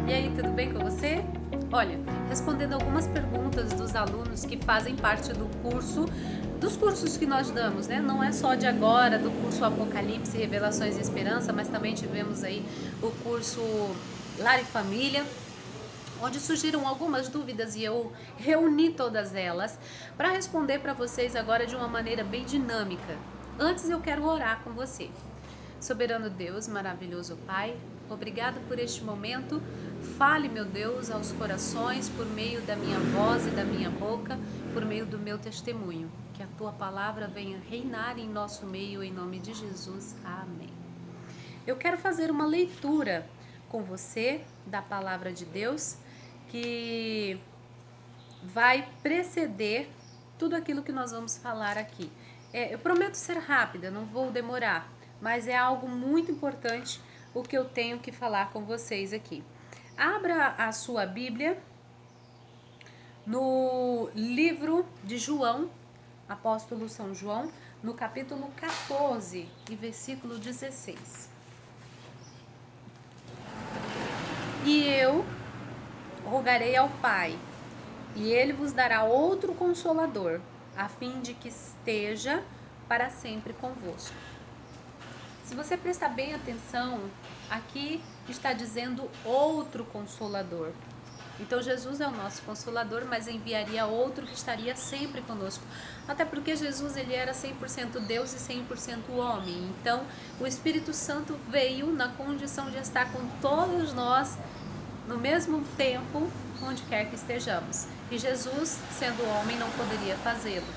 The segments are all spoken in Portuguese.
E aí, tudo bem com você? Olha, respondendo algumas perguntas dos alunos que fazem parte dos cursos que nós damos, né? Não é só de agora, do curso Apocalipse, Revelações e Esperança, mas também tivemos aí o curso Lar e Família, onde surgiram algumas dúvidas e eu reuni todas elas para responder para vocês agora de uma maneira bem dinâmica. Antes eu quero orar com você. Soberano Deus, maravilhoso Pai, obrigado por este momento. Fale, meu Deus, aos corações por meio da minha voz e da minha boca, por meio do meu testemunho. Que a tua palavra venha reinar em nosso meio, em nome de Jesus. Amém. Eu quero fazer uma leitura com você da palavra de Deus que vai preceder tudo aquilo que nós vamos falar aqui. Eu prometo ser rápida, não vou demorar, mas é algo muito importante o que eu tenho que falar com vocês aqui. Abra a sua Bíblia no livro de João, apóstolo São João, no capítulo 14 e versículo 16. E eu rogarei ao Pai, e ele vos dará outro consolador, a fim de que esteja para sempre convosco. Se você prestar bem atenção, aqui está dizendo outro consolador. Então Jesus é o nosso consolador, mas enviaria outro que estaria sempre conosco. Até porque Jesus ele era 100% Deus e 100% homem. Então o Espírito Santo veio na condição de estar com todos nós no mesmo tempo, onde quer que estejamos. E Jesus, sendo homem, não poderia fazê-lo.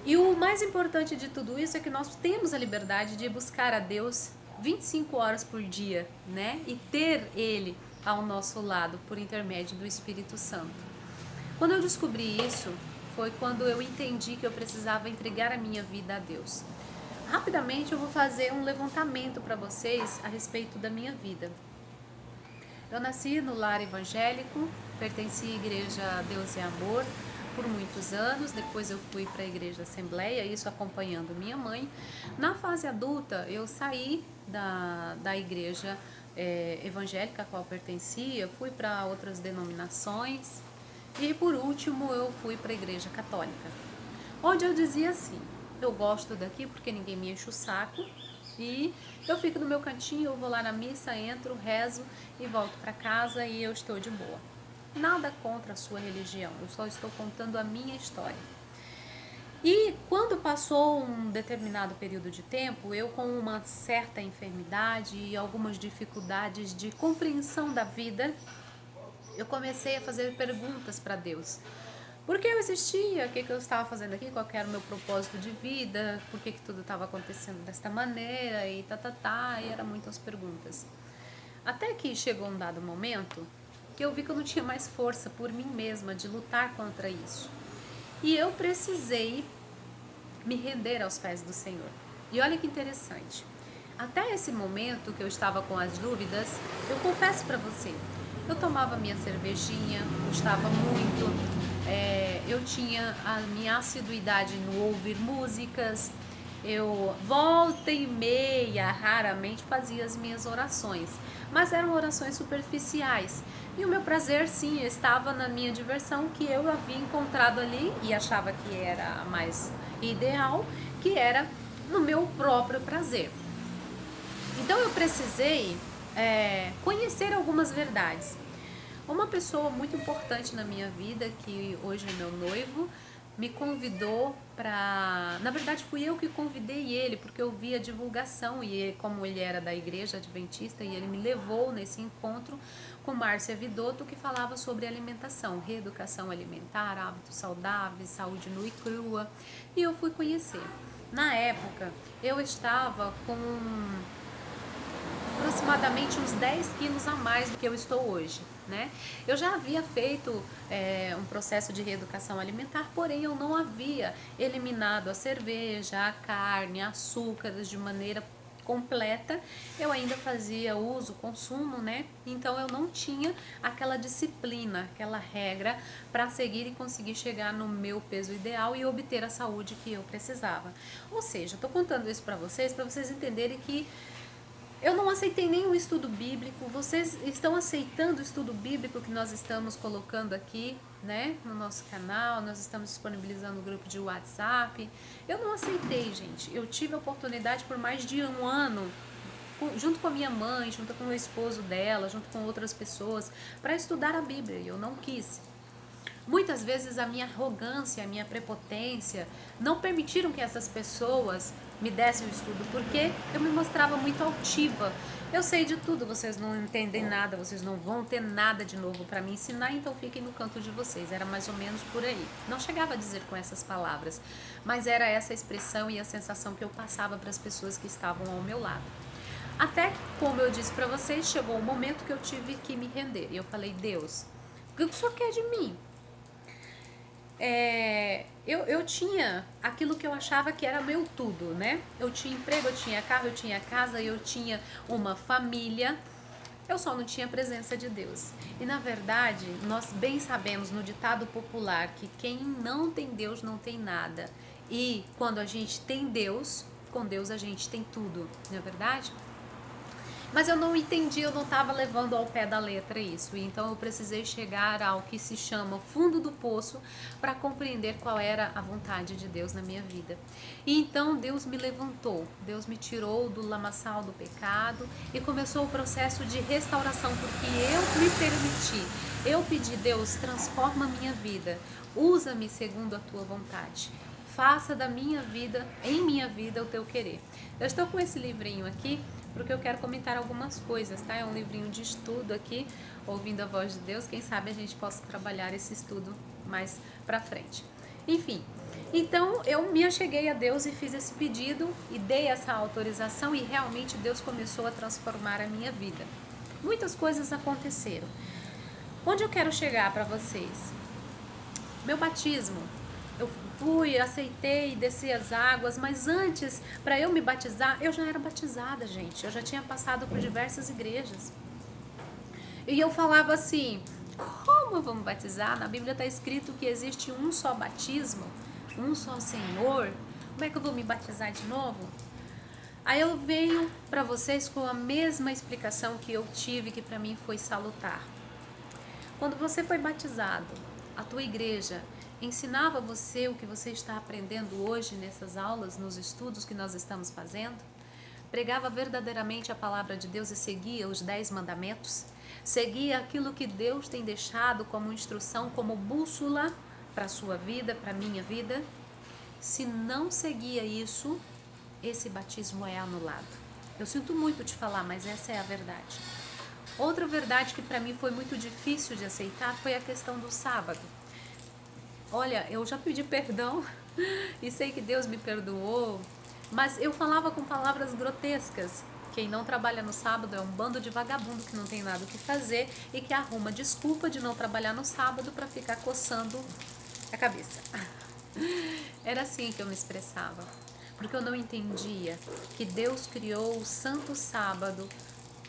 E o mais importante de tudo isso é que nós temos a liberdade de buscar a Deus 25 horas por dia, né? E ter Ele ao nosso lado por intermédio do Espírito Santo. Quando eu descobri isso, foi quando eu entendi que eu precisava entregar a minha vida a Deus. Rapidamente eu vou fazer um levantamento para vocês a respeito da minha vida. Eu nasci no lar evangélico, pertenci à igreja Deus é Amor por muitos anos, depois eu fui para a igreja Assembleia, isso acompanhando minha mãe. Na fase adulta, eu saí da igreja evangélica a qual pertencia, fui para outras denominações e por último eu fui para a igreja católica, onde eu dizia assim: eu gosto daqui porque ninguém me enche o saco e eu fico no meu cantinho, eu vou lá na missa, entro, rezo e volto para casa e eu estou de boa. Nada contra a sua religião, eu só estou contando a minha história. E quando passou um determinado período de tempo, eu com uma certa enfermidade e algumas dificuldades de compreensão da vida, eu comecei a fazer perguntas para Deus. Por que eu existia? O que eu estava fazendo aqui? Qual era o meu propósito de vida? Por que tudo estava acontecendo desta maneira? E e eram muitas perguntas. Até que chegou um dado momento que eu vi que eu não tinha mais força por mim mesma de lutar contra isso. E eu precisei me render aos pés do Senhor. E olha que interessante. Até esse momento que eu estava com as dúvidas, eu confesso para você, eu tomava minha cervejinha, gostava muito, eu tinha a minha assiduidade no ouvir músicas, eu volta e meia, raramente fazia as minhas orações, mas eram orações superficiais. E o meu prazer, sim, estava na minha diversão que eu havia encontrado ali e achava que era a mais ideal, que era no meu próprio prazer. Então eu precisei conhecer algumas verdades. Uma pessoa muito importante na minha vida, que hoje é meu noivo, me convidou para... Na verdade, fui eu que convidei ele, porque eu vi a divulgação, e como ele era da igreja adventista, e ele me levou nesse encontro com Márcia Vidotto, que falava sobre alimentação, reeducação alimentar, hábitos saudáveis, saúde nua e crua, e eu fui conhecer. Na época, eu estava com aproximadamente uns 10 quilos a mais do que eu estou hoje, né? Eu já havia feito um processo de reeducação alimentar, porém eu não havia eliminado a cerveja, a carne, açúcares de maneira completa. Eu ainda fazia uso, consumo, né? Então eu não tinha aquela disciplina, aquela regra para seguir e conseguir chegar no meu peso ideal e obter a saúde que eu precisava. Ou seja, eu tô contando isso para vocês entenderem que Eu não aceitei nenhum estudo bíblico. Vocês estão aceitando o estudo bíblico que nós estamos colocando aqui, né, no nosso canal? Nós estamos disponibilizando o grupo de WhatsApp. Eu não aceitei, gente. Eu tive a oportunidade por mais de um ano, junto com a minha mãe, junto com o esposo dela, junto com outras pessoas, para estudar a Bíblia. E eu não quis. Muitas vezes a minha arrogância, a minha prepotência não permitiram que essas pessoas me dessem o estudo, porque eu me mostrava muito altiva. Eu sei de tudo, vocês não entendem nada, vocês não vão ter nada de novo para me ensinar, então fiquem no canto de vocês. Era mais ou menos por aí. Não chegava a dizer com essas palavras, mas era essa expressão e a sensação que eu passava para as pessoas que estavam ao meu lado. Até que, como eu disse para vocês, chegou o momento que eu tive que me render. E eu falei: Deus, o que o Senhor quer de mim? Eu tinha aquilo que eu achava que era meu tudo, né? Eu tinha emprego, eu tinha carro, eu tinha casa, eu tinha uma família. Eu só não tinha a presença de Deus. E na verdade, nós bem sabemos no ditado popular que quem não tem Deus não tem nada. E quando a gente tem Deus, com Deus a gente tem tudo, não é verdade? Mas eu não entendi, eu não estava levando ao pé da letra isso. Então eu precisei chegar ao que se chama fundo do poço para compreender qual era a vontade de Deus na minha vida. E então Deus me levantou, Deus me tirou do lamaçal do pecado e começou o processo de restauração, porque eu me permiti. Eu pedi: Deus, transforma a minha vida, usa-me segundo a tua vontade. Faça da minha vida, em minha vida, o teu querer. Eu estou com esse livrinho aqui porque eu quero comentar algumas coisas, tá? É um livrinho de estudo aqui, ouvindo a voz de Deus. Quem sabe a gente possa trabalhar esse estudo mais pra frente. Enfim, então eu me acheguei a Deus e fiz esse pedido e dei essa autorização e realmente Deus começou a transformar a minha vida. Muitas coisas aconteceram. Onde eu quero chegar para vocês? Meu batismo. Eu fui, aceitei, desci as águas, mas antes, para eu me batizar, eu já era batizada, gente. Eu já tinha passado por diversas igrejas. E eu falava assim: como eu vou me batizar? Na Bíblia está escrito que existe um só batismo, um só Senhor. Como é que eu vou me batizar de novo? Aí eu venho para vocês com a mesma explicação que eu tive, que para mim foi salutar. Quando você foi batizado, a tua igreja ensinava você o que você está aprendendo hoje nessas aulas, nos estudos que nós estamos fazendo? Pregava verdadeiramente a palavra de Deus e seguia os 10 mandamentos? Seguia aquilo que Deus tem deixado como instrução, como bússola para a sua vida, para a minha vida? Se não seguia isso, esse batismo é anulado. Eu sinto muito te falar, mas essa é a verdade. Outra verdade que para mim foi muito difícil de aceitar foi a questão do sábado. Olha, eu já pedi perdão e sei que Deus me perdoou, mas eu falava com palavras grotescas. Quem não trabalha no sábado é um bando de vagabundo que não tem nada o que fazer e que arruma desculpa de não trabalhar no sábado para ficar coçando a cabeça. Era assim que eu me expressava, porque eu não entendia que Deus criou o santo sábado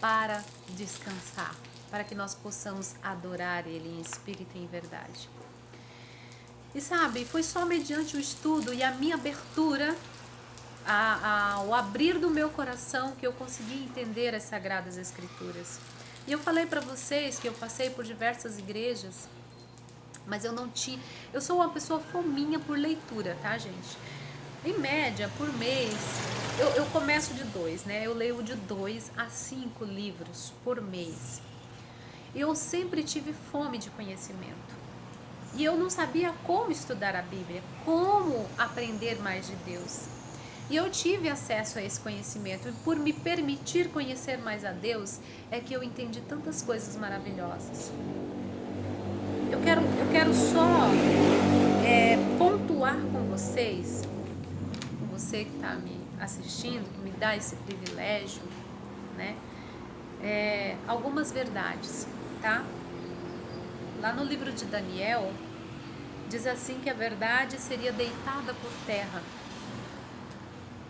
para descansar, para que nós possamos adorar Ele em espírito e em verdade. E sabe, foi só mediante o estudo e a minha abertura, o abrir do meu coração, que eu consegui entender as Sagradas Escrituras. E eu falei para vocês que eu passei por diversas igrejas, mas eu não tinha... Eu sou uma pessoa fominha por leitura, tá, gente? Em média, por mês, eu começo de 2, né? Eu leio de 2 a 5 livros por mês. E eu sempre tive fome de conhecimento. E eu não sabia como estudar a Bíblia, como aprender mais de Deus. E eu tive acesso a esse conhecimento. E por me permitir conhecer mais a Deus, é que eu entendi tantas coisas maravilhosas. Eu quero só pontuar com vocês, com você que está me assistindo, que me dá esse privilégio, né? Algumas verdades, tá? Lá no livro de Daniel, diz assim que a verdade seria deitada por terra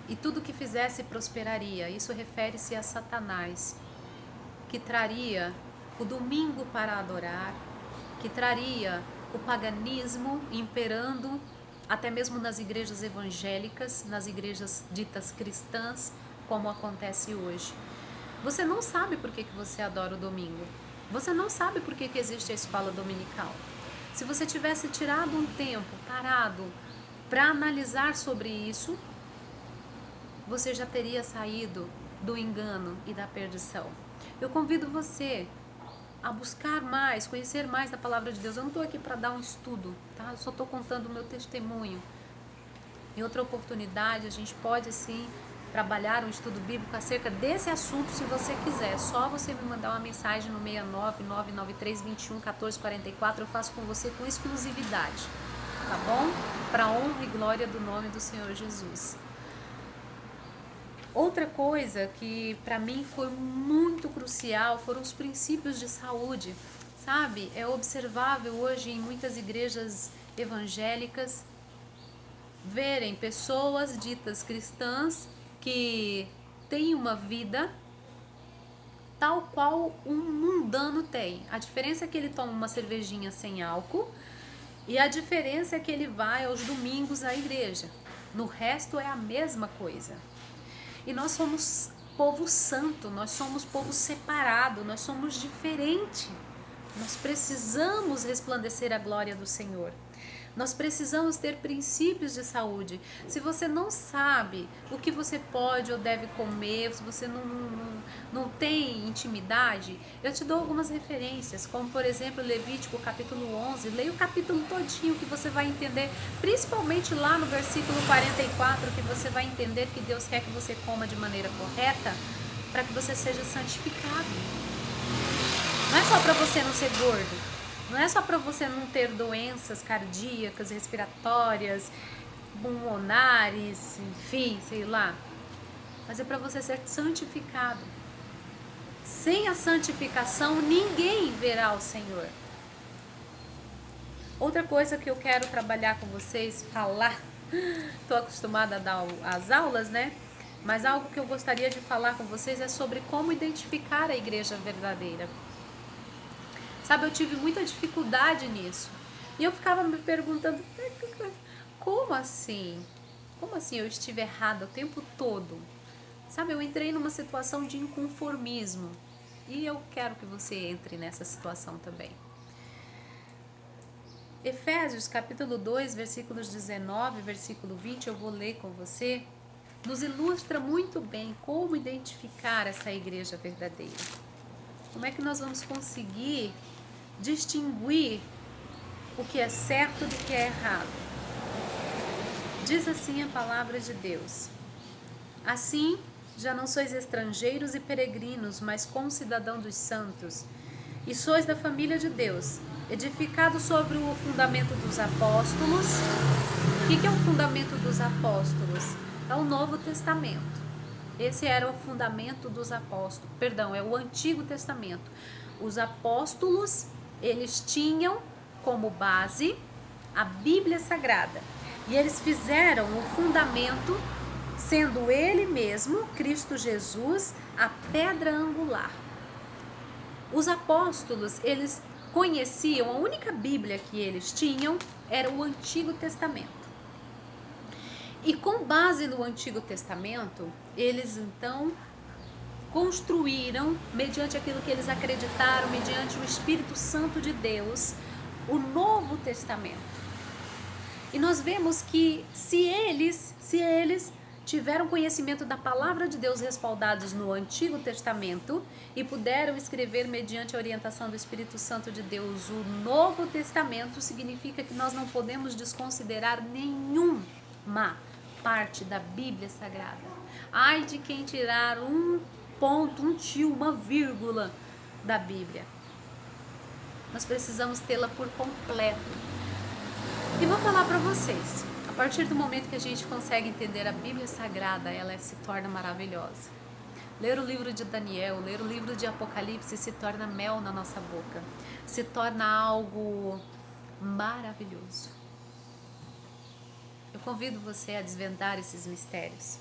e tudo que fizesse prosperaria. Isso refere-se a Satanás, que traria o domingo para adorar, que traria o paganismo imperando até mesmo nas igrejas evangélicas, nas igrejas ditas cristãs, como acontece hoje. Você não sabe por que você adora o domingo. Você não sabe por que existe a escola dominical. Se você tivesse tirado um tempo parado para analisar sobre isso, você já teria saído do engano e da perdição. Eu convido você a buscar mais, conhecer mais da palavra de Deus. Eu não estou aqui para dar um estudo, tá? Eu só estou contando o meu testemunho. Em outra oportunidade, a gente pode sim trabalhar um estudo bíblico acerca desse assunto, se você quiser. É só você me mandar uma mensagem no 69993211444. Eu faço com você com exclusividade, tá bom? Para honra e glória do nome do Senhor Jesus. Outra coisa que para mim foi muito crucial foram os princípios de saúde, sabe? É observável hoje em muitas igrejas evangélicas verem pessoas ditas cristãs que têm uma vida tal qual um mundano tem. A diferença é que ele toma uma cervejinha sem álcool e a diferença é que ele vai aos domingos à igreja. No resto é a mesma coisa. E nós somos povo santo, nós somos povo separado, nós somos diferente. Nós precisamos resplandecer a glória do Senhor. Nós precisamos ter princípios de saúde. Se você não sabe o que você pode ou deve comer, se você não tem intimidade, eu te dou algumas referências, como por exemplo Levítico capítulo 11. Leia o capítulo todinho que você vai entender, principalmente lá no versículo 44, que você vai entender que Deus quer que você coma de maneira correta para que você seja santificado. Não é só para você não ser gordo. Não é só para você não ter doenças cardíacas, respiratórias, pulmonares, enfim, sei lá. Mas é para você ser santificado. Sem a santificação, ninguém verá o Senhor. Outra coisa que eu quero trabalhar com vocês, falar, estou acostumada a dar as aulas, né? Mas algo que eu gostaria de falar com vocês é sobre como identificar a igreja verdadeira. Sabe, eu tive muita dificuldade nisso. E eu ficava me perguntando, como assim? Como assim eu estive errada o tempo todo? Sabe, eu entrei numa situação de inconformismo. E eu quero que você entre nessa situação também. Efésios capítulo 2, versículos 19, versículo 20, eu vou ler com você, nos ilustra muito bem como identificar essa igreja verdadeira. Como é que nós vamos conseguir distinguir o que é certo do que é errado? Diz assim a palavra de Deus: assim, já não sois estrangeiros e peregrinos, mas concidadãos dos santos, e sois da família de Deus, edificados sobre o fundamento dos apóstolos. O que é o fundamento dos apóstolos? É o Novo Testamento. Esse era o fundamento dos apóstolos, perdão, é o Antigo Testamento. Os apóstolos, eles tinham como base a Bíblia Sagrada. E eles fizeram o fundamento, sendo ele mesmo, Cristo Jesus, a pedra angular. Os apóstolos, eles conheciam, a única Bíblia que eles tinham era o Antigo Testamento. E com base no Antigo Testamento, eles então construíram, mediante aquilo que eles acreditaram, mediante o Espírito Santo de Deus, o Novo Testamento. E nós vemos que se eles tiveram conhecimento da palavra de Deus respaldados no Antigo Testamento e puderam escrever mediante a orientação do Espírito Santo de Deus o Novo Testamento, significa que nós não podemos desconsiderar nenhuma parte da Bíblia Sagrada. Ai de quem tirar um ponto, um tio, uma vírgula da Bíblia. Nós precisamos tê-la por completo. E vou falar para vocês, a partir do momento que a gente consegue entender a Bíblia Sagrada, ela se torna maravilhosa. Ler o livro de Daniel, ler o livro de Apocalipse se torna mel na nossa boca, se torna algo maravilhoso. Eu convido você a desvendar esses mistérios.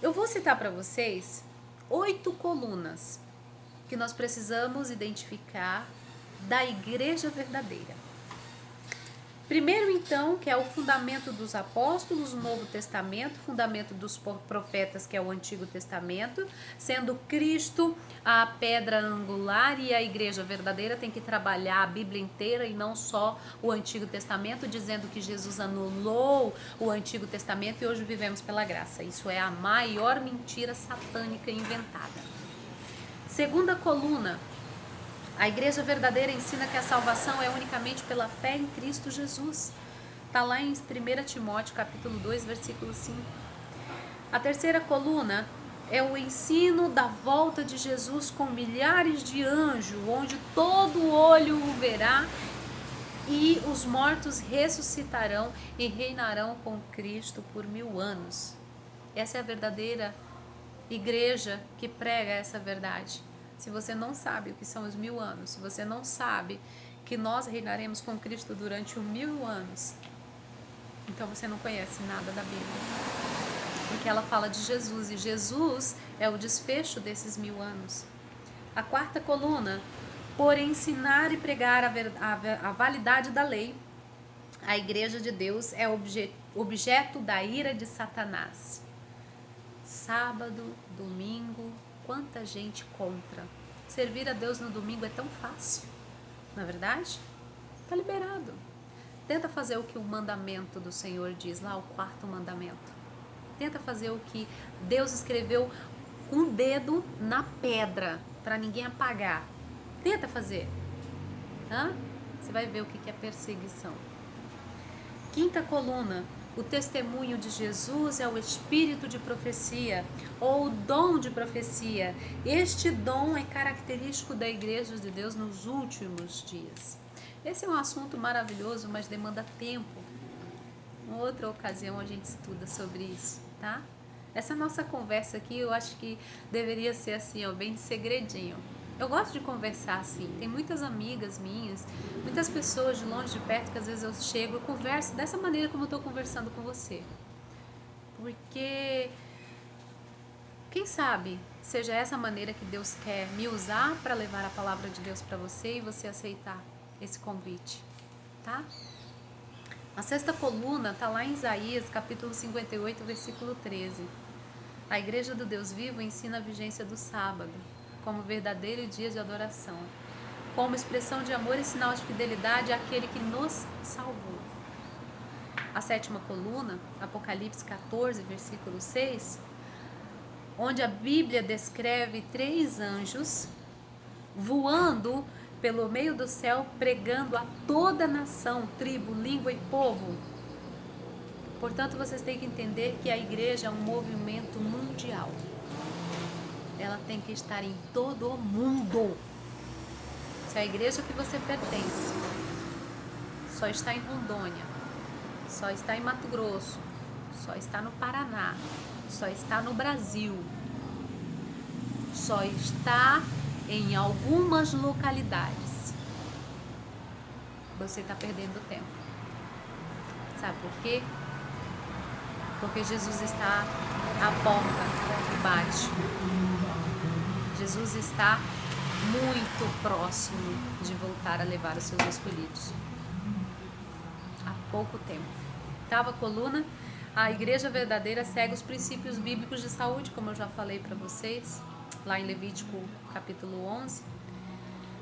Eu vou citar para vocês 8 colunas que nós precisamos identificar da igreja verdadeira. Primeiro, então, que é o fundamento dos apóstolos, o Novo Testamento, fundamento dos profetas, que é o Antigo Testamento, sendo Cristo a pedra angular, e a igreja verdadeira tem que trabalhar a Bíblia inteira e não só o Antigo Testamento, dizendo que Jesus anulou o Antigo Testamento e hoje vivemos pela graça. Isso é a maior mentira satânica inventada. Segunda coluna. A igreja verdadeira ensina que a salvação é unicamente pela fé em Cristo Jesus. Está lá em 1 Timóteo capítulo 2, versículo 5. A terceira coluna é o ensino da volta de Jesus com milhares de anjos, onde todo olho o verá e os mortos ressuscitarão e reinarão com Cristo por 1000 anos. Essa é a verdadeira igreja que prega essa verdade. Se você não sabe o que são os 1000 anos, se você não sabe que nós reinaremos com Cristo durante 1000 anos, então você não conhece nada da Bíblia. Porque ela fala de Jesus, e Jesus é o desfecho desses 1000 anos. A quarta coluna, por ensinar e pregar a validade da lei, a igreja de Deus é objeto da ira de Satanás. Sábado, domingo, quanta gente contra. Servir a Deus no domingo é tão fácil, não é verdade? Está liberado. Tenta fazer o que o mandamento do Senhor diz, lá o 4º mandamento. Tenta fazer o que Deus escreveu com o dedo na pedra, para ninguém apagar. Tenta fazer. Você vai ver o que é perseguição. Quinta coluna. O testemunho de Jesus é o espírito de profecia, ou o dom de profecia. Este dom é característico da igreja de Deus nos últimos dias. Esse é um assunto maravilhoso, mas demanda tempo. Em outra ocasião a gente estuda sobre isso, tá? Essa nossa conversa aqui, eu acho que deveria ser assim, ó, bem de segredinho. Eu gosto de conversar assim, tem muitas amigas minhas, muitas pessoas de longe, de perto, que às vezes eu chego e converso dessa maneira como eu estou conversando com você. Porque, quem sabe, seja essa maneira que Deus quer me usar para levar a palavra de Deus para você e você aceitar esse convite, tá? A sexta coluna está lá em Isaías, capítulo 58, versículo 13. A igreja do Deus vivo ensina a vigência do sábado como verdadeiro dia de adoração, como expressão de amor e sinal de fidelidade àquele que nos salvou. A sétima coluna, Apocalipse 14, versículo 6, onde a Bíblia descreve 3 anjos voando pelo meio do céu, pregando a toda nação, tribo, língua e povo. Portanto, vocês têm que entender que a igreja é um movimento mundial. Ela tem que estar em todo o mundo. Se a igreja que você pertence só está em Rondônia, só está em Mato Grosso, só está no Paraná, só está no Brasil, só está em algumas localidades, você está perdendo tempo. Sabe por quê? Porque Jesus está à porta e bate. Jesus está muito próximo de voltar a levar os seus escolhidos. Há pouco tempo. Oitava coluna, a igreja verdadeira segue os princípios bíblicos de saúde, como eu já falei para vocês, lá em Levítico capítulo 11,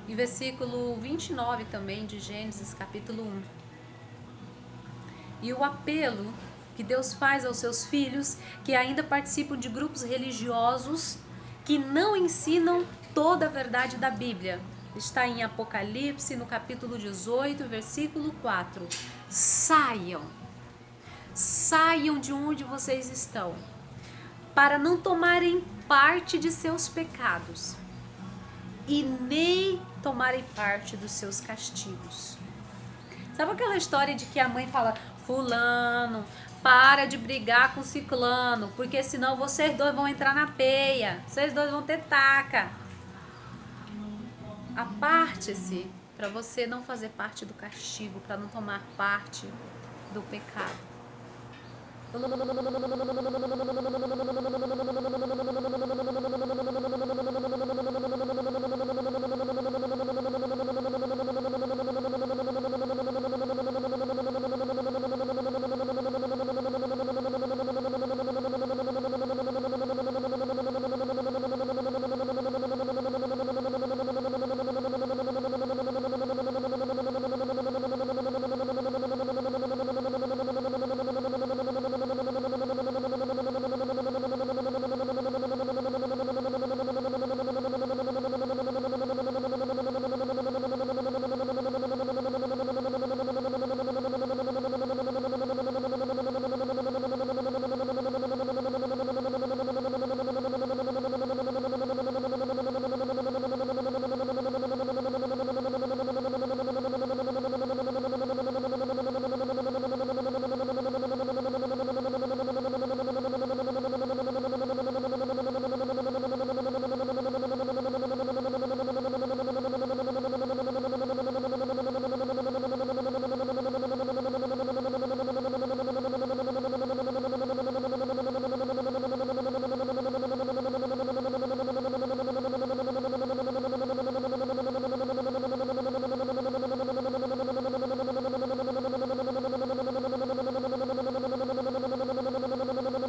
e versículo 29 também de Gênesis capítulo 1. E o apelo que Deus faz aos seus filhos que ainda participam de grupos religiosos que não ensinam toda a verdade da Bíblia. Está em Apocalipse, no capítulo 18, versículo 4. Saiam de onde vocês estão, para não tomarem parte de seus pecados e nem tomarem parte dos seus castigos. Sabe aquela história de que a mãe fala: fulano, para de brigar com ciclano, porque senão vocês dois vão entrar na peia, vocês dois vão ter taca. Aparte-se para você não fazer parte do castigo, para não tomar parte do pecado.